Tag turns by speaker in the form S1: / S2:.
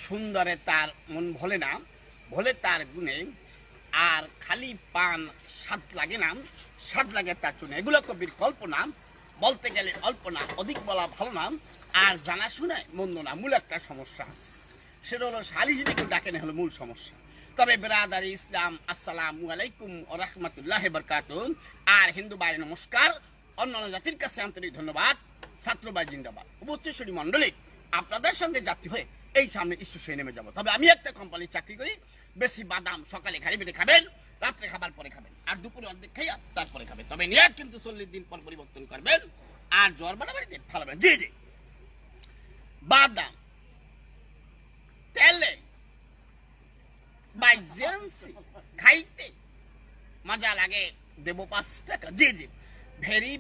S1: সুন্দরে তার মন ভোলে না, ভোলে তার গুণে, আর খালি পান স্বাদ লাগে না, স্বাদ লাগে তার চুনে। এগুলো কবির কল্পনা, বলতে গেলে অল্প না, অধিক বলা ভালো না, আর জানা শুনে মন্দ না। মূল একটা সমস্যা আছে, সেটা হলো সালিসিদিকে ডাকেন হলো মূল সমস্যা। তবে বেরাদারি ইসলাম, আসসালামু আলাইকুম ওয়া রাহমাতুল্লাহি ওয়া বারাকাতুহু। আর হিন্দু ভাই নমস্কার, অন্যান্য জাতির কাছে আন্তরিক ধন্যবাদ। ছাত্র ভাই জিন্দাবাদ। উপস্থিত মন্ডলী, আপনাদের সঙ্গে যাত্রী হয়ে এই সামনে স্টেশনে নেমে যাব। তবে আমি একটা কোম্পানির চাকরি করি। বেশি বাদাম সকালে খালি পেটে খাবেন, রাত্রে খাবার পরে খাবেন, আর দুপুরে অর্ধেক খাইয়া তারপরে খাবেন। তবে নিয়ত কিন্তু 40 দিন পর পরিবর্তন করবেন। আর জ্বর বাড়াবাড়িতে ফালাবেন। জি জি, বাদাম তেলে বাইজেন্সি খাইতে মজা লাগে, দেব 5 টাকা। জি জি, ভেরি